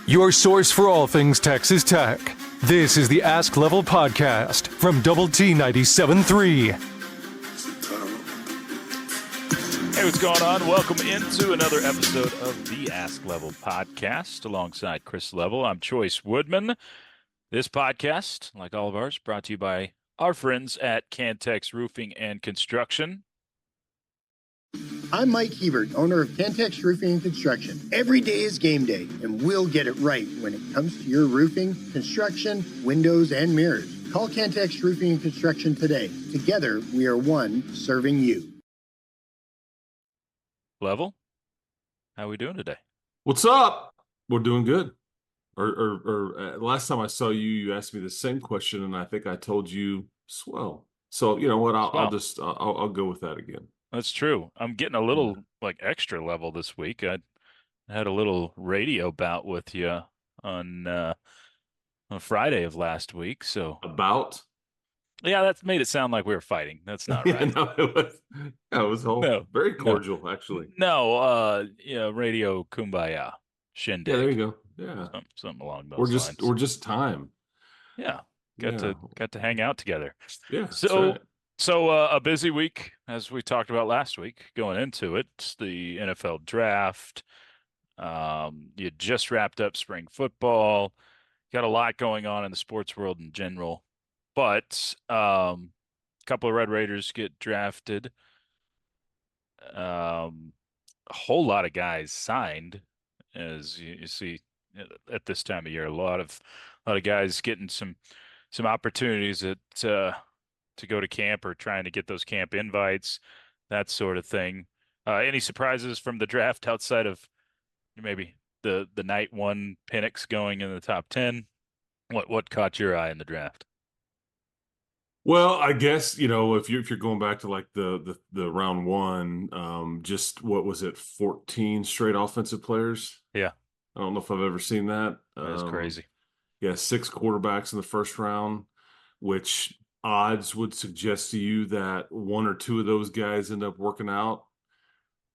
Your source for all things Texas Tech. This is the Ask Level podcast from Double T 97.3. Hey, what's going on? Welcome into another episode of the Ask Level podcast alongside Chris Level. I'm Chois Woodman. This podcast, like all of ours, brought to you by our friends at Cantex Roofing and Construction. I'm Mike Hebert, owner of Cantex Roofing and Construction. Every day is game day, and we'll get it right when it comes to your roofing, construction, windows, and mirrors. Call Cantex Roofing and Construction today. Together, we are one serving you. Level, how are we doing today? What's up? We're doing good. Last time I saw you, you asked me the same question, and I think I told you swell. So you know what? I'll go with that again. That's true. I'm getting a little extra level this week. I had a little radio bout with you on Friday of last week. So About? Yeah, that made it sound like we were fighting. That's not right. It was very cordial, actually. No, radio kumbaya shindig. Yeah, there you go. Yeah, something along those lines. We're just time. Yeah, got to hang out together. Yeah. So a busy week, as we talked about last week. Going into it, the NFL draft. You just wrapped up spring football. Got a lot going on in the sports world in general. But a couple of Red Raiders get drafted. A whole lot of guys signed, as you see at this time of year. A lot of guys getting some opportunities to go to camp or trying to get those camp invites, that sort of thing. Any surprises from the draft outside of maybe the night one Penix going in the top 10? What caught your eye in the draft? Well, I guess, if you're going back to like the round one, just what was it, 14 straight offensive players? Yeah. I don't know if I've ever seen that. That's crazy. Yeah, 6 quarterbacks in the first round, which odds would suggest to you that 1 or 2 of those guys end up working out.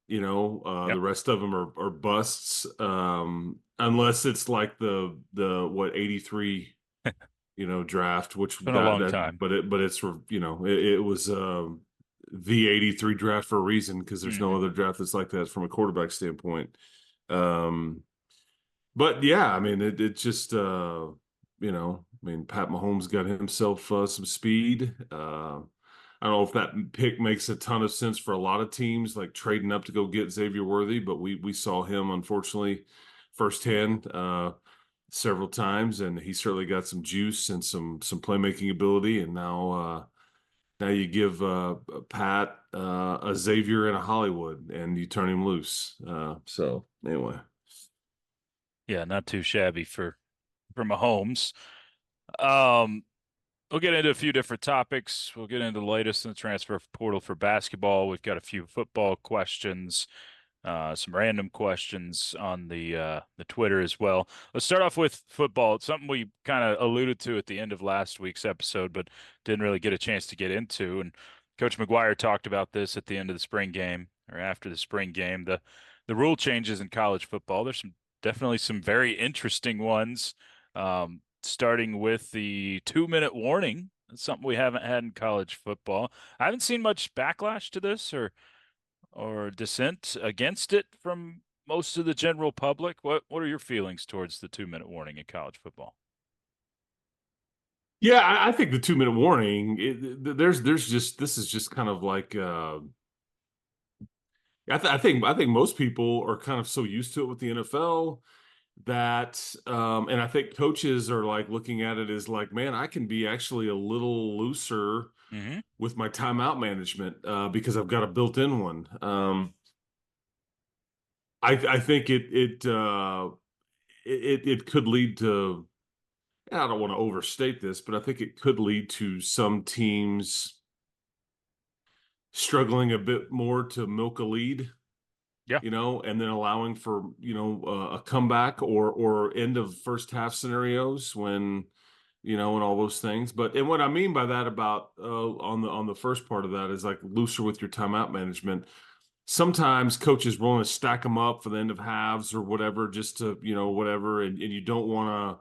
Yep. The rest of them are busts, unless it's like the 83 draft, which been a long time. But it's it was the 83 draft for a reason, because there's no other draft that's like that from a quarterback standpoint. But yeah, I mean, it just Pat Mahomes got himself some speed. I don't know if that pick makes a ton of sense for a lot of teams, like trading up to go get Xavier Worthy, but we saw him, unfortunately, firsthand several times, and he certainly got some juice and some playmaking ability. And now you give Pat a Xavier and a Hollywood, and you turn him loose. So anyway, yeah, not too shabby for Mahomes. We'll get into a few different topics. We'll get into the latest in the transfer portal for basketball. We've got a few football questions, some random questions on the Twitter as well. Let's start off with football. It's something we kind of alluded to at the end of last week's episode, but didn't really get a chance to get into. And Coach McGuire talked about this at the end of the spring game, or after the spring game. The rule changes in college football. There's definitely some very interesting ones. Starting with the 2-minute warning. That's something we haven't had in college football. I haven't seen much backlash to this or dissent against it from most of the general public. What are your feelings towards the 2-minute warning in college football? Yeah, I think the 2-minute warning, this is just kind of like, I think most people are kind of so used to it with the NFL that, and I think coaches are like looking at it as like, man, I can be actually a little looser with my timeout management because I've got a built-in one. I think it could lead to, I don't want to overstate this, but I think it could lead to some teams struggling a bit more to milk a lead. Yeah, and then allowing for, a comeback or end of first half scenarios when, and all those things. And what I mean by that about on the first part of that is like looser with your timeout management. sometimes coaches willing to stack them up for the end of halves or whatever, just to, whatever. And you don't want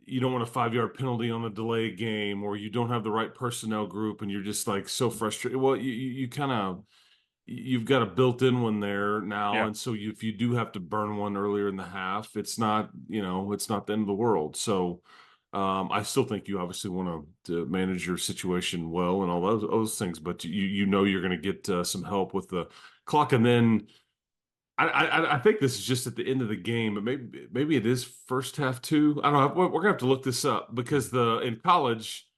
a 5-yard penalty on a delay game, or you don't have the right personnel group and you're just like so frustrated. Well, you kind of, you've got a built-in one there now. Yeah. And so if you do have to burn one earlier in the half, it's not, it's not the end of the world. So I still think you obviously want to manage your situation well and all those things, but you're going to get some help with the clock. And then I think this is just at the end of the game, but maybe it is first half too. I don't know. We're gonna have to look this up because in college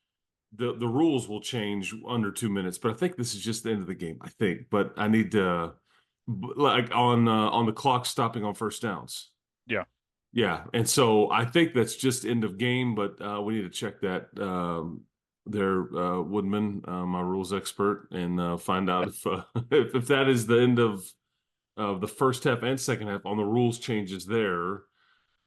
the rules will change under 2 minutes, but I think this is just the end of the game. I think, but I need to like on the clock stopping on first downs. Yeah. Yeah, and so I think that's just end of game, but we need to check that. Their Woodman, my rules expert, and find out if that is the end of the first half and second half on the rules changes there.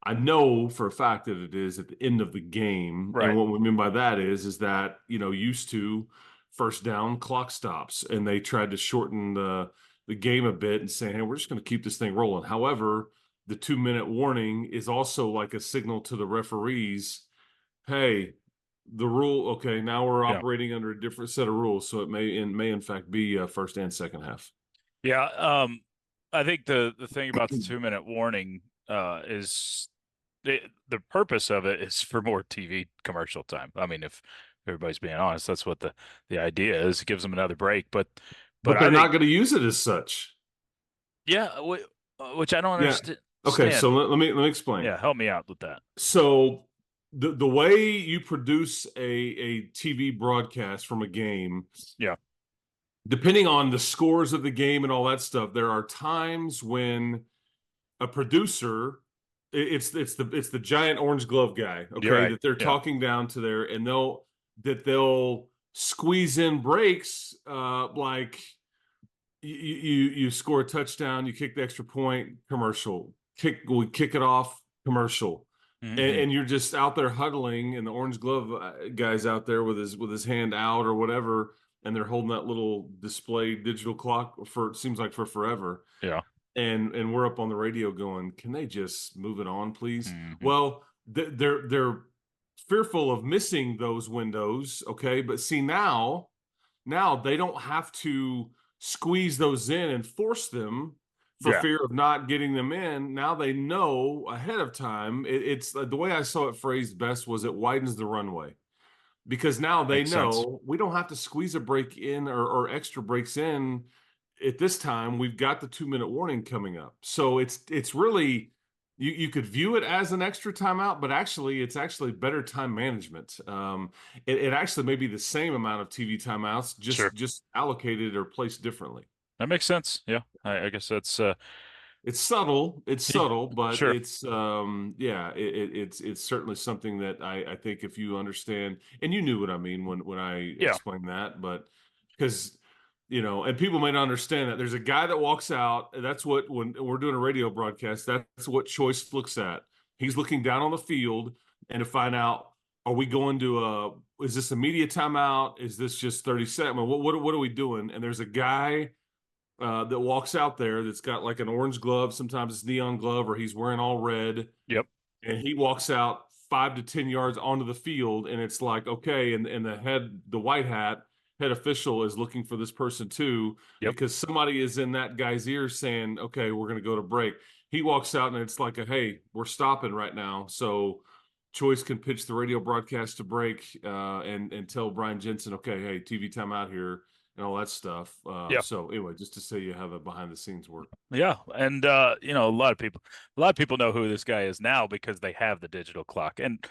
I know for a fact that it is at the end of the game. Right. And what we mean by that is that, used to first down clock stops, and they tried to shorten the game a bit and say, hey, we're just going to keep this thing rolling. However, the 2-minute warning is also like a signal to the referees, hey, the rule, okay, now we're operating under a different set of rules. So it may in fact be first and second half. Yeah. I think the thing about the 2-minute warning is the purpose of it is for more TV commercial time. I mean, if everybody's being honest, that's what the idea is. It gives them another break, but they're not going to use it as such. Yeah, which I don't understand. Okay, so let me explain. Yeah, help me out with that. So the way you produce a TV broadcast from a game, yeah, depending on the scores of the game and all that stuff, there are times when a producer, it's the giant orange glove guy, okay, right. that they're talking down to there, and they'll squeeze in breaks, like you score a touchdown, you kick the extra point, commercial, we kick it off, commercial. Mm-hmm. And you're just out there huddling, and the orange glove guy's out there with his hand out or whatever, and they're holding that little display digital clock for, it seems like, for forever. Yeah. And we're up on the radio going, can they just move it on, please? Mm-hmm. Well, they're fearful of missing those windows, okay? But see, now they don't have to squeeze those in and force them for fear of not getting them in. Now they know ahead of time. It's the way I saw it phrased best was it widens the runway, because now they Makes know sense. we don't have to squeeze a break in or extra breaks in at this time. We've got the 2-minute warning coming up. So it's really, you could view it as an extra timeout, but actually it's actually better time management. It actually may be the same amount of TV timeouts, just allocated or placed differently. That makes sense. Yeah, I guess that's it's subtle, but sure. it's it's certainly something that I think if you understand, and you knew what I mean when I explained that, but because and people may not understand that there's a guy that walks out. That's what, when we're doing a radio broadcast, that's what Choice looks at. He's looking down on the field and to find out, are we going to is this a media timeout? Is this just 30 seconds? What are we doing? And there's a guy that walks out there that's got like an orange glove, sometimes it's neon glove, or he's wearing all red. Yep. And he walks out 5 to 10 yards onto the field, and it's like, okay, and the white hat head official is looking for this person too, because somebody is in that guy's ear saying, okay, we're going to go to break. He walks out and it's like, hey, we're stopping right now. So Choice can pitch the radio broadcast to break and tell Brian Jensen, okay, hey, TV timeout here and all that stuff. So anyway, just to say you have a behind the scenes work. Yeah. And, a lot of people know who this guy is now because they have the digital clock. And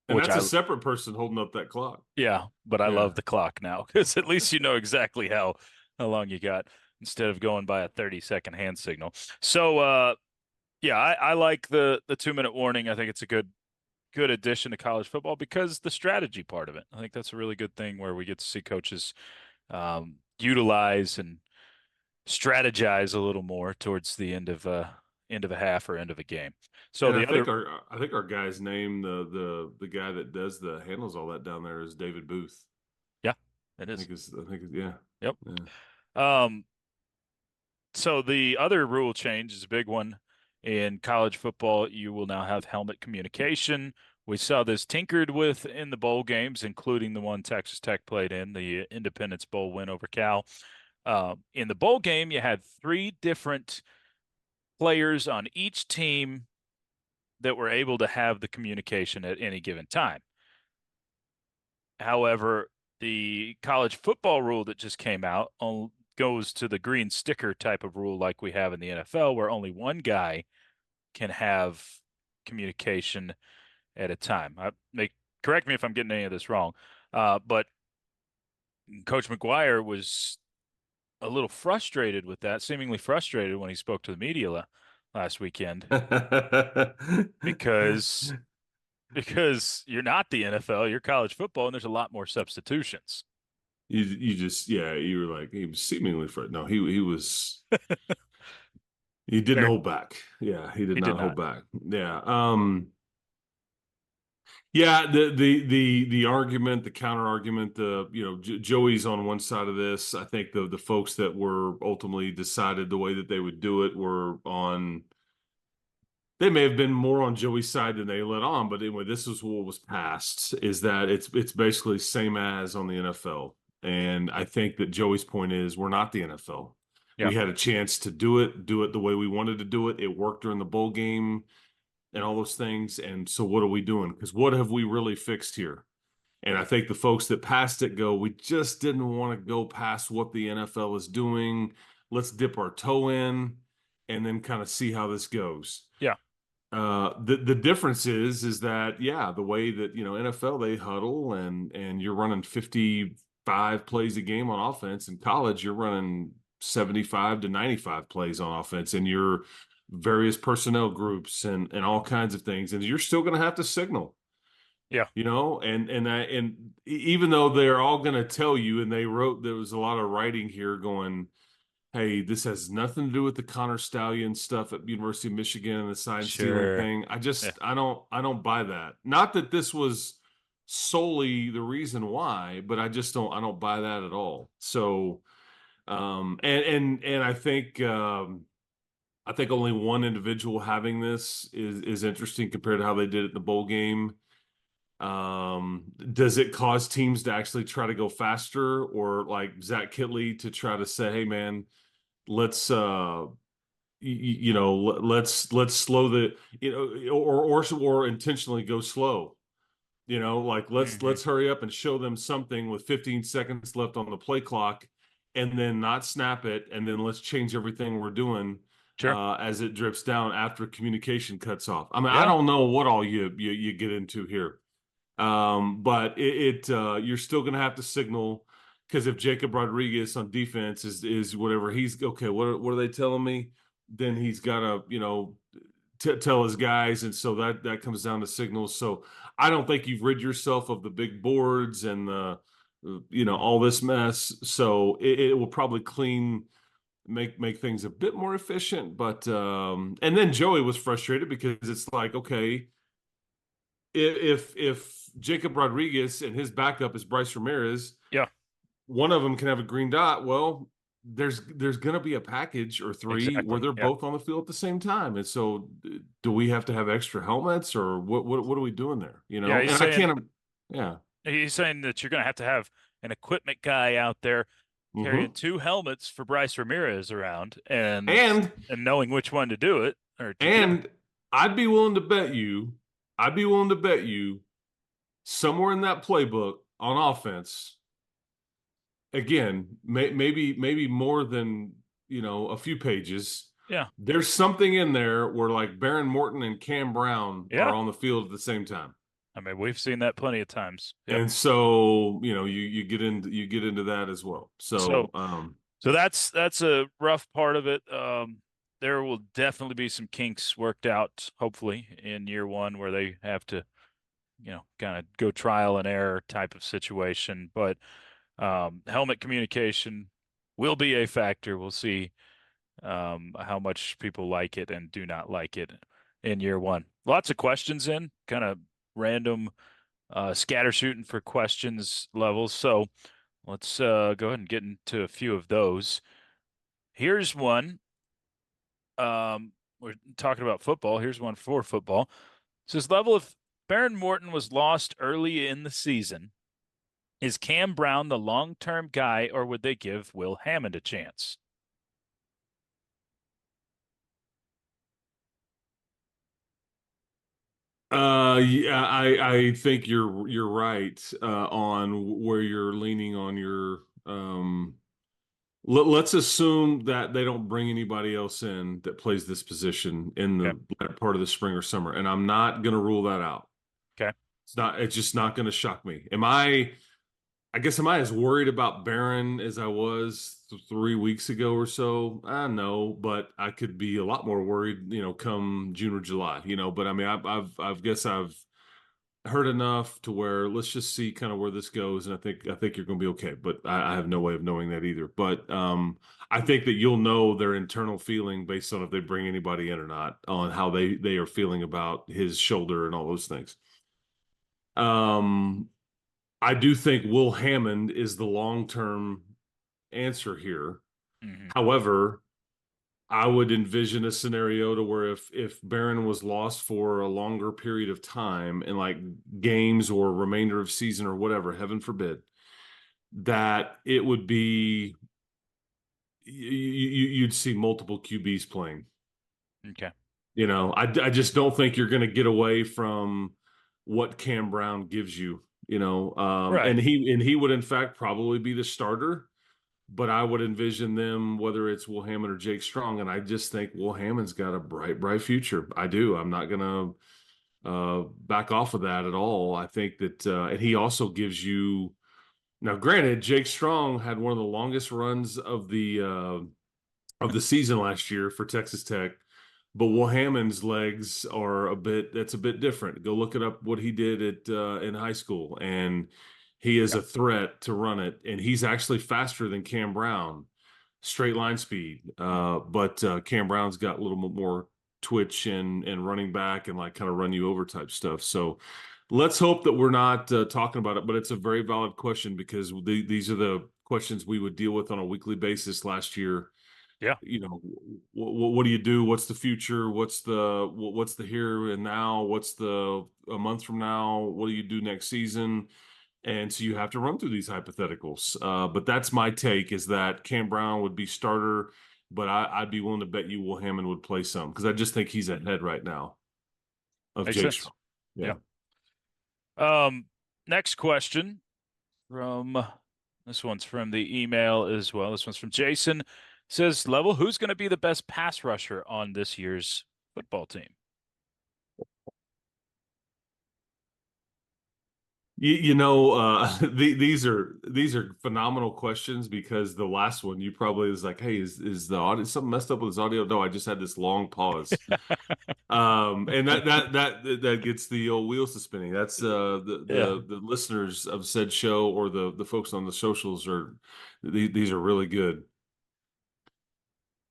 that's a separate person holding up that clock. Yeah, but I love the clock now because at least you know exactly how long you got instead of going by a 30-second hand signal. So, I like the 2-minute warning. I think it's a good addition to college football because the strategy part of it. I think that's a really good thing where we get to see coaches utilize and strategize a little more towards the end of a half or end of a game. So I think our guy's name, the guy that does the handles all that down there, is David Booth. Yeah, it is. I think it's yeah. Yep. Yeah. So the other rule change is a big one. In college football, you will now have helmet communication. We saw this tinkered with in the bowl games, including the one Texas Tech played in, the Independence Bowl win over Cal. In the bowl game, you had 3 different players on each team that were able to have the communication at any given time. However, the college football rule that just came out goes to the green sticker type of rule like we have in the NFL, where only one guy can have communication at a time. Correct me if I'm getting any of this wrong, but Coach McGuire was a little frustrated with that, seemingly frustrated when he spoke to the media last weekend because you're not the NFL, you're college football, and there's a lot more substitutions. You just you were like, he was seemingly for no, he was he didn't hold back. Yeah, he did not hold back. Yeah. Yeah, the argument, the counter argument, Joey's on one side of this. I think the folks that were ultimately decided the way that they would do it were on. They may have been more on Joey's side than they let on, but anyway, this is what was passed: is that it's basically same as on the NFL. And I think that Joey's point is we're not the NFL. Yeah. We had a chance to do it the way we wanted to do it. It worked during the bowl game and all those things. And so what are we doing? Because what have we really fixed here? And I think the folks that passed it go, we just didn't want to go past what the NFL is doing. Let's dip our toe in and then kind of see how this goes. Yeah. The difference is that, the way that, NFL, they huddle and you're running 55 plays a game on offense. In college, you're running 75 to 95 plays on offense, and your various personnel groups and all kinds of things. And you're still going to have to signal. Yeah. And even though they're all going to tell you, and there was a lot of writing here going, hey, this has nothing to do with the Connor Stallion stuff at University of Michigan and the sign stealing thing. I don't buy that. Not that this was solely the reason why, but I don't buy that at all. So, and I think only one individual having this is interesting compared to how they did it in the bowl game. Does it cause teams to actually try to go faster, or like Zach Kitley to try to say, hey man, let's slow the, or intentionally go slow, let's hurry up and show them something with 15 seconds left on the play clock, and then not snap it, and then let's change everything we're doing as it drips down after communication cuts off. I mean, I don't know what all you get into here, but you're still going to have to signal. Because if Jacob Rodriguez on defense is whatever, he's okay. What are they telling me? Then he's got to tell his guys, and so that comes down to signals. So I don't think you've rid yourself of the big boards and all this mess. So it will probably make things a bit more efficient. But and then Joey was frustrated because it's like, okay, if Jacob Rodriguez and his backup is Bryce Ramirez, one of them can have a green dot. Well, there's going to be a package or 3 where they're both on the field at the same time. And so do we have to have extra helmets, or what are we doing there? He's saying that you're going to have an equipment guy out there carrying 2 helmets for Bryce Ramirez around and knowing which one to do it. I'd be willing to bet you somewhere in that playbook on offense, again, maybe more than, a few pages. Yeah. There's something in there where like Baron Morton and Cam Brown are on the field at the same time. I mean, we've seen that plenty of times. Yep. And so, you get into that as well. So that's a rough part of it. There will definitely be some kinks worked out, hopefully, in year 1 where they have to, kind of go trial and error type of situation. But helmet communication will be a factor. We'll see how much people like it and do not like it in year 1. Lots of questions in, kind of random scatter shooting for questions levels. So let's go ahead and get into a few of those. Here's one We're talking about football. Here's one for football. It says, Level, if Baron Morton was lost early in the season, is Cam Brown the long-term guy, or would they give Will Hammond a chance? Yeah, I think you're right on where you're leaning on your let's assume that they don't bring anybody else in that plays this position in Okay. the latter part of the spring or summer, and I'm not going to rule that out. Okay. It's just not going to shock me. I guess am I as worried about Barron as I was 3 weeks ago or so? I know, but I could be a lot more worried, come June or July, but I mean, I've guess I've heard enough to where let's just see kind of where this goes, and I think you're going to be okay. But I have no way of knowing that either. But I think that you'll know their internal feeling based on if they bring anybody in or not, on how they are feeling about his shoulder and all those things. Um, I do think Will Hammond is the long-term answer here. Mm-hmm. However, I would envision a scenario to where if Barron was lost for a longer period of time in like games or remainder of season or whatever, heaven forbid, that it would be you'd see multiple QBs playing. Okay. I just don't think you're going to get away from what Cam Brown gives you. Right. And he would in fact probably be the starter. But I would envision them, whether it's Will Hammond or Jake Strong, and I just think Will Hammond's got a bright, bright future. I do. I'm not going to back off of that at all. I think that, and he also gives you. Now, granted, Jake Strong had one of the longest runs of the season last year for Texas Tech, but Will Hammond's legs are that's a bit different. Go look it up what he did in high school, and he is a threat to run it, and he's actually faster than Cam Brown, straight line speed. But Cam Brown's got a little bit more twitch and running back and like kind of run you over type stuff. So let's hope that we're not talking about it, but it's a very valid question because these are the questions we would deal with on a weekly basis last year. Yeah. What do you do? What's the future? What's the here and now? What's the a month from now? What do you do next season? And so you have to run through these hypotheticals. But that's my take, is that Cam Brown would be starter, but I'd be willing to bet you Will Hammond would play some because I just think he's ahead right now of Makes Jake sense. Strong. Yeah. Next question from this one's from the email as well. This one's from Jason. Says, Level, who's going to be the best pass rusher on this year's football team? These are phenomenal questions because the last one you probably is like, hey, is the audio something messed up with his audio? No, I just had this long pause. And that gets the old wheels to spinning. That's the listeners of said show or the folks on the socials these are really good.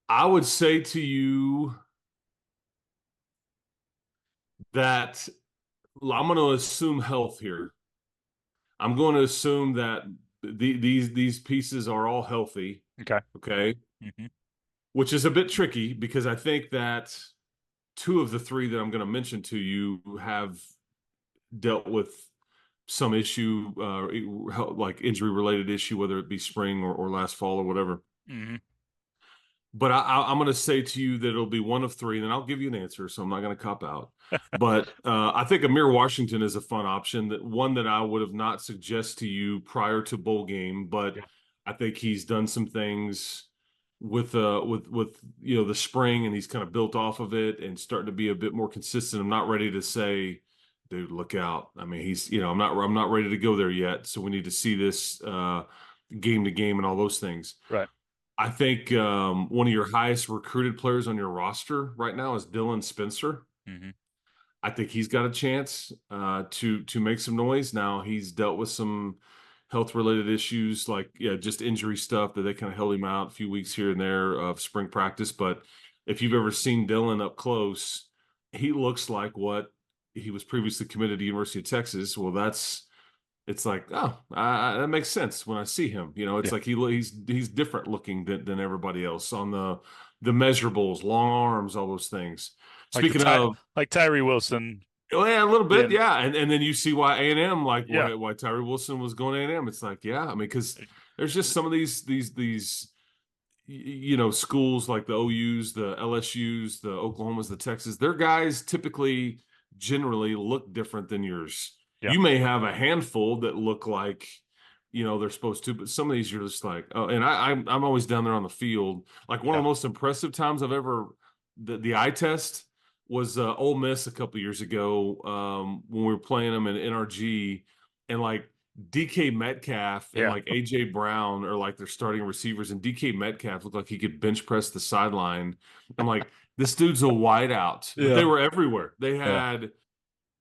I would say to you that I'm going to assume health here. I'm going to assume that these pieces are all healthy. Okay. Mm-hmm. Which is a bit tricky because I think that two of the three that I'm going to mention to you have dealt with some issue, like injury related issue, whether it be spring or last fall or whatever. Mm-hmm. But I'm going to say to you that it'll be one of three, and then I'll give you an answer, so I'm not going to cop out. But I think Amir Washington is a fun option, one that I would have not suggest to you prior to bowl game, but I think he's done some things with the spring, and he's kind of built off of it and starting to be a bit more consistent. I'm not ready to say, dude, look out. I mean, he's I'm not ready to go there yet, so we need to see this game to game and all those things. Right. I think one of your highest recruited players on your roster right now is Dylan Spencer. Mm-hmm. I think he's got a chance to make some noise. Now he's dealt with some health related issues, like just injury stuff that they kind of held him out a few weeks here and there of spring practice. But if you've ever seen Dylan up close, he looks like what he was previously committed to University of Texas. Well, it's like, oh, that makes sense when I see him. It's like he's different looking than everybody else on the the measurables, long arms, all those things. Like Speaking of, like Tyree Wilson. oh yeah, a little bit, being, yeah, and then you see why A&M, like yeah, why Tyree Wilson was going to A&M. It's like, yeah, I mean, because there's just some of these schools like the OUs, the LSUs, the Oklahomas, the Texas. Their guys typically, generally look different than yours. yeah, You may have a handful that look like they're supposed to, but some of these you're just like, oh. And I'm always down there on the field. Like one of the most impressive times I've ever the eye test was Ole Miss a couple years ago when we were playing them in NRG, and like DK Metcalf and yeah. like AJ Brown are like their starting receivers, and DK Metcalf looked like he could bench press the sideline. I'm like, this dude's a wideout, but they were everywhere. They had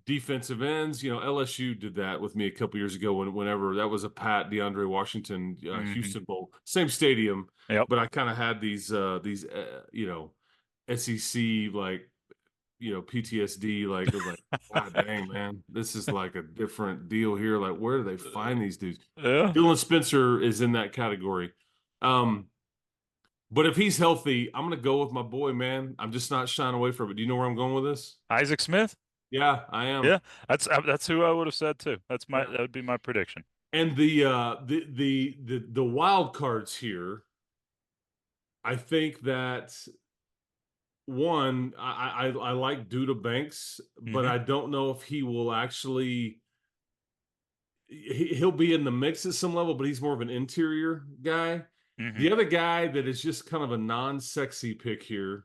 defensive ends. LSU did that with me a couple years ago whenever that was a Pat DeAndre Washington Houston Bowl, same stadium, Yep. but I kind of had these SEC like PTSD, like it was like, God dang, man, this is like a different deal here. Like, where do they find these dudes? Yeah. Dylan Spencer is in that category. But if he's healthy, I'm gonna go with my boy, man. I'm just not shying away from it. Do you know where I'm going with this? Isaac Smith. Yeah, I am. Yeah, that's who I would have said too. Yeah. That would be my prediction. And the wild cards here, I think that one, I like Duda Banks, but I don't know if he will actually. He'll be in the mix at some level, but he's more of an interior guy. The other guy that is just kind of a non-sexy pick here,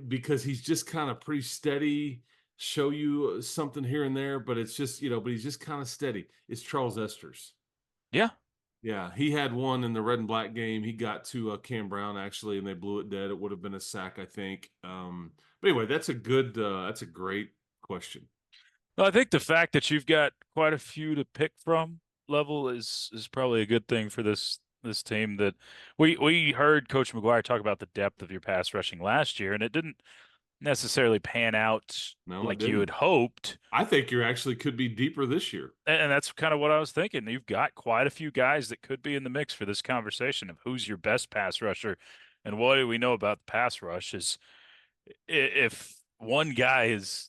because he's just kind of pretty steady, show you something here and there, but it's just, but he's just kind of steady. It's Charles Esters. Yeah. Yeah, he had one in the red and black game. He got to Cam Brown actually, and they blew it dead. It would have been a sack, I think. But anyway, that's a great question. Well, I think the fact that you've got quite a few to pick from, Level, is probably a good thing for this team. That we heard Coach McGuire talk about the depth of your pass rushing last year, and it didn't necessarily pan out like you had hoped. I think you actually could be deeper this year. And that's kind of what I was thinking. You've got quite a few guys that could be in the mix for this conversation of who's your best pass rusher. And what do we know about the pass rush is if one guy is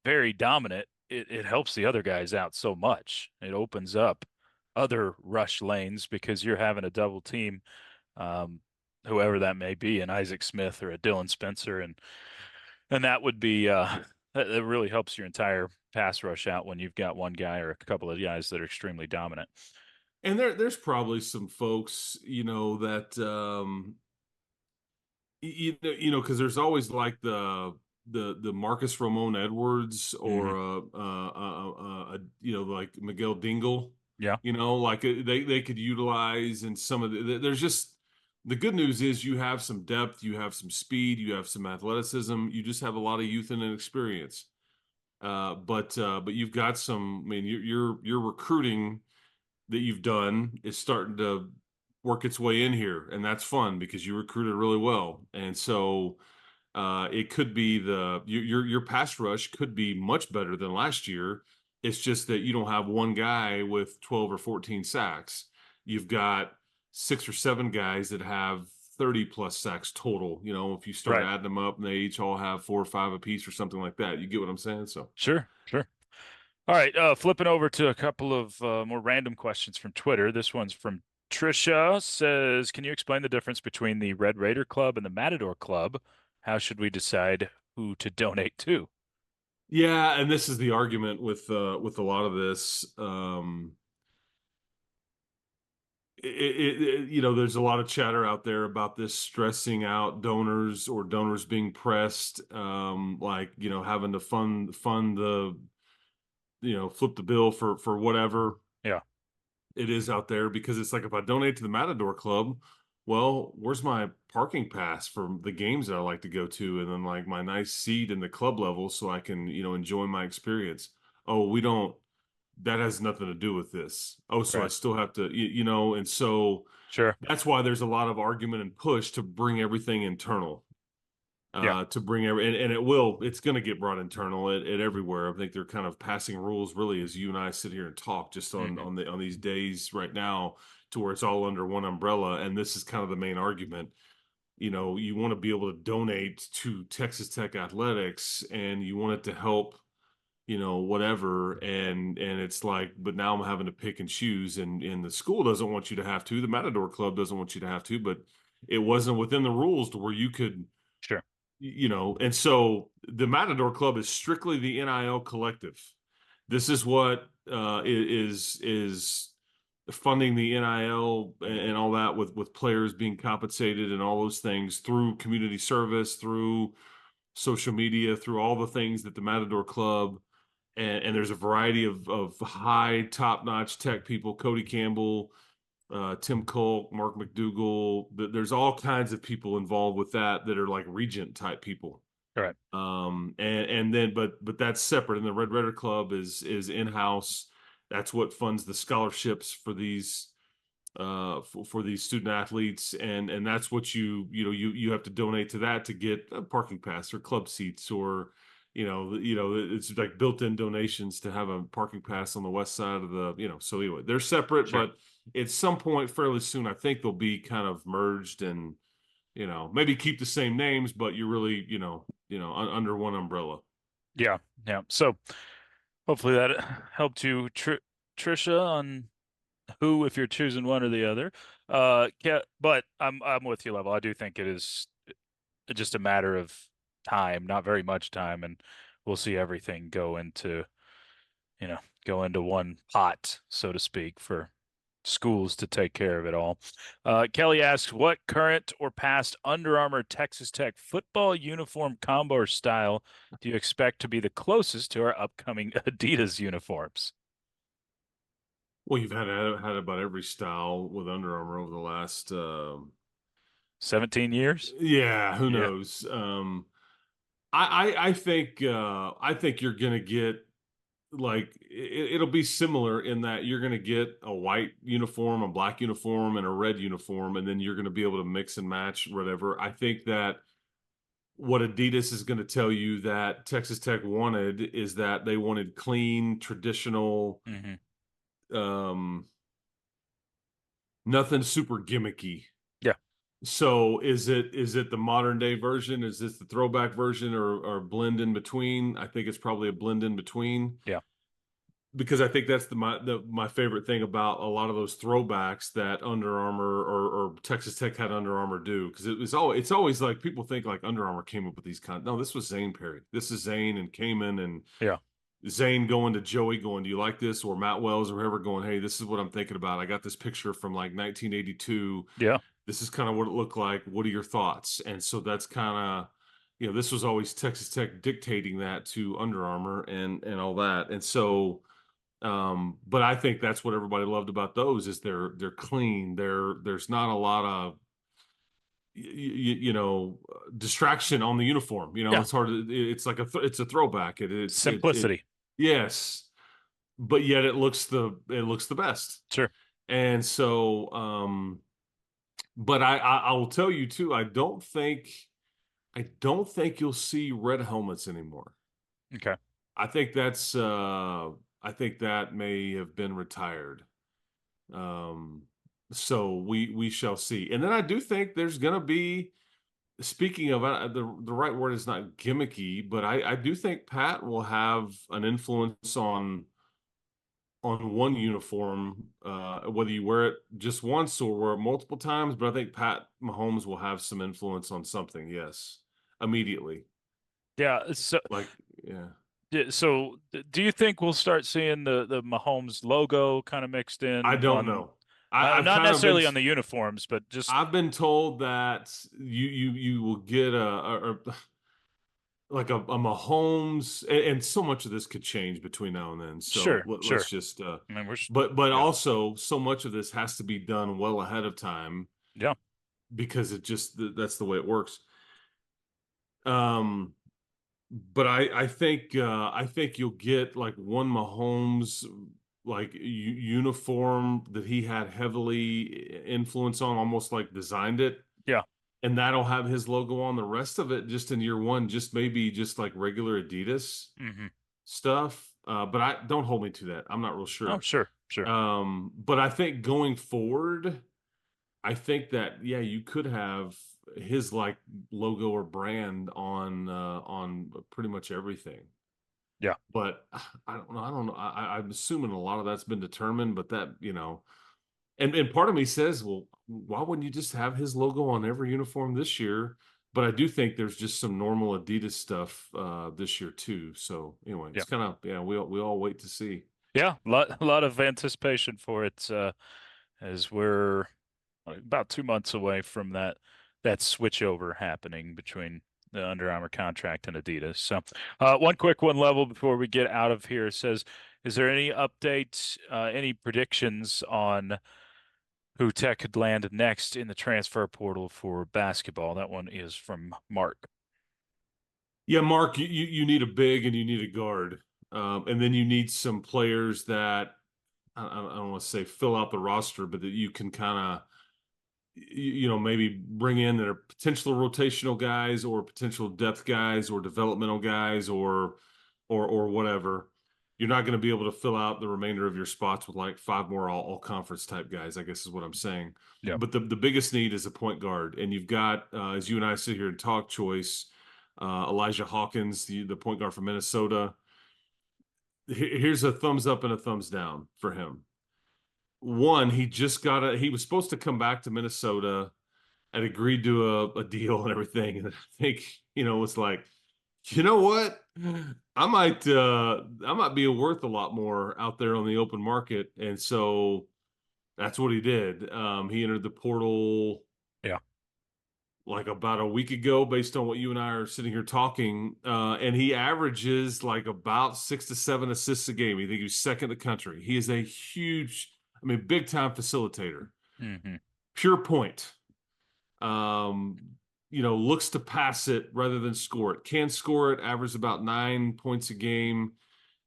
very dominant, it helps the other guys out so much. It opens up other rush lanes because you're having a double team, whoever that may be, an Isaac Smith or a Dylan Spencer, and that would be that really helps your entire pass rush out when you've got one guy or a couple of guys that are extremely dominant. And there's probably some folks, that because there's always like the Marcus Ramon Edwards or like Miguel Dingle. Yeah. Like they could utilize, and some of there's just. The good news is you have some depth, you have some speed, you have some athleticism, you just have a lot of youth and inexperience. But you've got some. I mean, your recruiting that you've done is starting to work its way in here, and that's fun because you recruited really well, and so it could be your pass rush could be much better than last year. It's just that you don't have one guy with 12 or 14 sacks. You've got 6 or 7 guys that have 30 plus sacks total. If you start adding them up, and they each all have 4 or 5 apiece or something like that. You get what I'm saying? So Sure. All right, flipping over to a couple of more random questions from Twitter. This one's from Trisha. Says, can you explain the difference between the Red Raider Club and the Matador Club? How should we decide who to donate to? Yeah, and this is the argument with a lot of this. There's a lot of chatter out there about this stressing out donors or donors being pressed, having to fund the, flip the bill for whatever. Yeah, it is out there, because it's like, if I donate to the Matador Club, well, where's my parking pass for the games that I like to go to, and then like my nice seat in the club level so I can, enjoy my experience. Oh, we don't. That has nothing to do with this. Oh, so I still have to, and so sure. That's why there's a lot of argument and push to bring everything internal, to bring and it's going to get brought internal at everywhere. I think they're kind of passing rules really as you and I sit here and talk just on these days right now, to where it's all under one umbrella. And this is kind of the main argument. you want to be able to donate to Texas Tech athletics, and you want it to help, whatever. And it's like, but now I'm having to pick and choose, and the school doesn't want you to have to, the Matador Club doesn't want you to have to, but it wasn't within the rules to where you could, Sure. and so the Matador Club is strictly the NIL collective. This is what is funding the NIL and all that, with players being compensated and all those things through community service, through social media, through all the things that the Matador Club, and there's a variety of high top-notch tech people, Cody Campbell, Tim Culp, Mark McDougall. There's all kinds of people involved with that are like regent type people. All right. And then but that's separate. And the Red Raider Club is in-house. That's what funds the scholarships for these for these student athletes, and that's what you have to donate to that to get a parking pass or club seats, or it's like built-in donations to have a parking pass on the west side of the, so anyway, they're separate. Sure. But at some point fairly soon, I think they'll be kind of merged, and maybe keep the same names, but you're really under one umbrella. Yeah. So hopefully that helped you, Trisha, on who, if you're choosing one or the other. But I'm with you, Level. I do think it is just a matter of time, not very much time, and we'll see everything go into one pot, so to speak, for schools to take care of it all. Kelly asks, what current or past Under Armour Texas Tech football uniform combo or style do you expect to be the closest to our upcoming Adidas uniforms? Well, you've had about every style with Under Armour over the last 17 years. Yeah, who Yeah. knows? I think you're gonna get, like, it'll be similar in that you're gonna get a white uniform, a black uniform, and a red uniform, and then you're gonna be able to mix and match whatever. I think that what Adidas is going to tell you that Texas Tech wanted is that they wanted clean, traditional, nothing super gimmicky. Yeah. So is it the modern day version? Is this the throwback version, or blend in between? I think it's probably a blend in between. Yeah. Because I think that's my favorite thing about a lot of those throwbacks that Under Armour or Texas Tech had Under Armour do, because it's always like people think like Under Armour came up with these no, this was Zane Perry. This is Zane and Kamen, and Zane going to Joey going, do you like this? Or Matt Wells or whoever going, hey, this is what I'm thinking about. I got this picture from like 1982. Yeah. This is kind of what it looked like. What are your thoughts? And so that's kind of, this was always Texas Tech dictating that to Under Armour and all that. And so, but I think that's what everybody loved about those is they're clean. There's not a lot of distraction on the uniform. It's hard to, it's like it's a throwback. It's simplicity. Yes, but yet it looks the best. Sure. And so, but I will tell you too, I don't think you'll see red helmets anymore. Okay. I think that may have been retired. So we shall see. And then I do think there's going to be, speaking of the right word is not gimmicky, but I do think Pat will have an influence on one uniform, whether you wear it just once or wear it multiple times. But I think Pat Mahomes will have some influence on something. Yes, immediately. Yeah. So So do you think we'll start seeing the Mahomes logo kind of mixed in? I don't know. I'm not necessarily on the uniforms, but just I've been told that you will get like a Mahomes, and so much of this could change between now and then. So sure. Let's just I mean, but also so much of this has to be done well ahead of time. Yeah. Because that's the way it works. But I think you'll get like one Mahomes like uniform that he had heavily influence on, almost like designed it. Yeah. And that'll have his logo on. The rest of it just in year one, just maybe just like regular Adidas stuff. But don't hold me to that. I'm not real sure. Oh, sure. But I think going forward, I think that, you could have, his like logo or brand on pretty much everything. Yeah. But I don't know. I'm assuming a lot of that's been determined, but that, and part of me says, well, why wouldn't you just have his logo on every uniform this year? But I do think there's just some normal Adidas stuff this year too. So anyway, Yeah. it's kind of, we all wait to see. Yeah, a lot of anticipation for it as we're about 2 months away from that switchover happening between the Under Armour contract and Adidas. So, one quick one level before we get out of here says, is there any updates, any predictions on who Tech could land next in the transfer portal for basketball? That one is from Mark. Yeah, Mark, you need a big and you need a guard. And then you need some players that I don't want to say fill out the roster, but that you can kind of, maybe bring in that are potential rotational guys or potential depth guys or developmental guys or whatever. You're not going to be able to fill out the remainder of your spots with like 5 more all conference type guys, I guess is what I'm saying. Yeah. But the biggest need is a point guard. And you've got, as you and I sit here and talk, Choice, Elijah Hawkins, the point guard from Minnesota. Here's a thumbs up and a thumbs down for him. One, he was supposed to come back to Minnesota and agreed to a deal and everything. And I think, it's like, you know what? I might be worth a lot more out there on the open market. And so that's what he did. He entered the portal Yeah. like about a week ago, based on what you and I are sitting here talking. And he averages like about 6 to 7 assists a game. I think he's second in the country. He is a huge, big time facilitator. Mm-hmm. Pure point. Looks to pass it rather than score it. Can score it, averages about 9 points a game,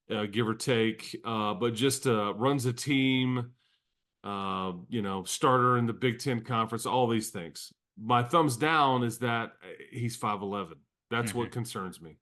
give or take. But just runs a team, starter in the Big Ten Conference, all these things. My thumbs down is that he's 5'11". That's what concerns me.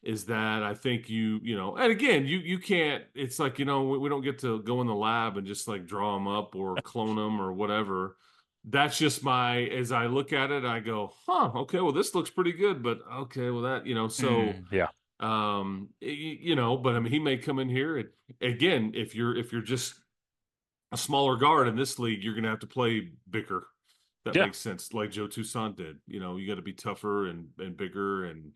Is that I think and again, you can't, it's like, we don't get to go in the lab and just like draw them up or clone them or whatever. That's just as I look at it, I go, okay, well, this looks pretty good, but okay, well, that, so, Yeah. but he may come in here and again, if you're just a smaller guard in this league, you're going to have to play bigger. That Yeah. makes sense. Like Joe Toussaint did, you got to be tougher and bigger and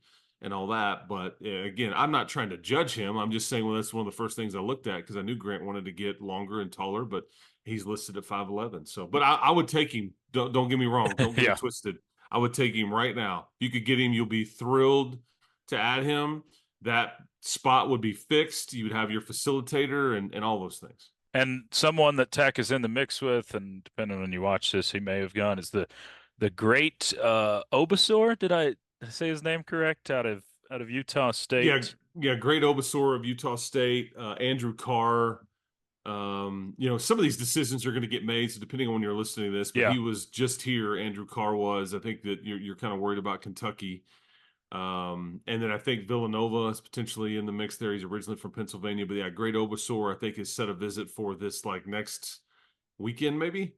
all that. But again, I'm not trying to judge him. I'm just saying, well, that's one of the first things I looked at because I knew Grant wanted to get longer and taller, but he's listed at 5'11". So, but I would take him. Don't get me wrong. Don't get it twisted. I would take him right now. If you could get him, you'll be thrilled to add him. That spot would be fixed. You would have your facilitator and all those things. And someone that Tech is in the mix with, and depending on when you watch this, he may have gone, is the great Obasor. Did I say his name correct? Out of Utah State. Yeah, great Obasor of Utah State, Andrew Carr. Some of these decisions are going to get made, so depending on when you're listening to this, but he was just here. Andrew Carr was. I think that you're kind of worried about Kentucky. And then I think Villanova is potentially in the mix there. He's originally from Pennsylvania, but yeah, great Obasor, I think, is set a visit for this like next weekend, maybe.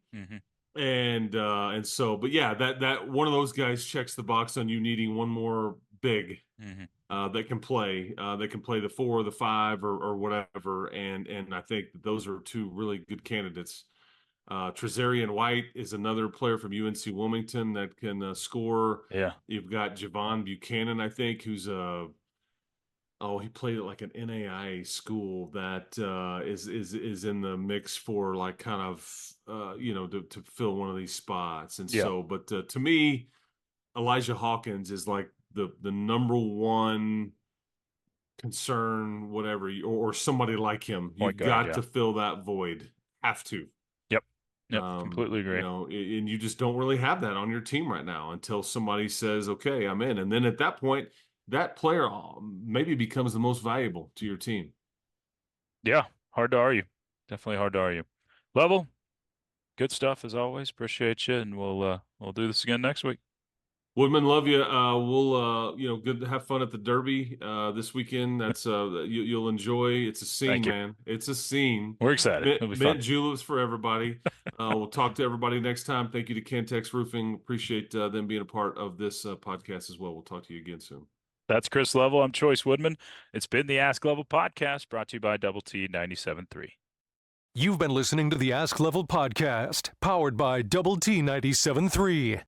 And so, but yeah, that one of those guys checks the box on you needing one more big that can play the 4 or the 5 or whatever. And I think that those are 2 really good candidates. Trezarian White is another player from UNC Wilmington that can score. Yeah. You've got Javon Buchanan, I think, who's he played at like an NAIA school that is in the mix for like kind of to fill one of these spots. And so, but to me, Elijah Hawkins is like the number one concern, whatever, or somebody like him. You've got to fill that void. Have to. Yep, completely agree. And you just don't really have that on your team right now until somebody says, okay, I'm in. And then at that point, that player maybe becomes the most valuable to your team. Yeah, hard to argue. Definitely hard to argue. Level, good stuff as always. Appreciate you, and we'll do this again next week. Woodman, love you. We'll good to have fun at the Derby this weekend. That's you'll enjoy. It's a scene, Thank you. man. It's a scene. We're excited. It'll be fun. Mint juleps for everybody. We'll talk to everybody next time. Thank you to Cantex Roofing. Appreciate them being a part of this podcast as well. We'll talk to you again soon. That's Chris Level. I'm Chois Woodman. It's been the Ask Level podcast, brought to you by Double T 97.3. You've been listening to the Ask Level podcast, powered by Double T 97.3.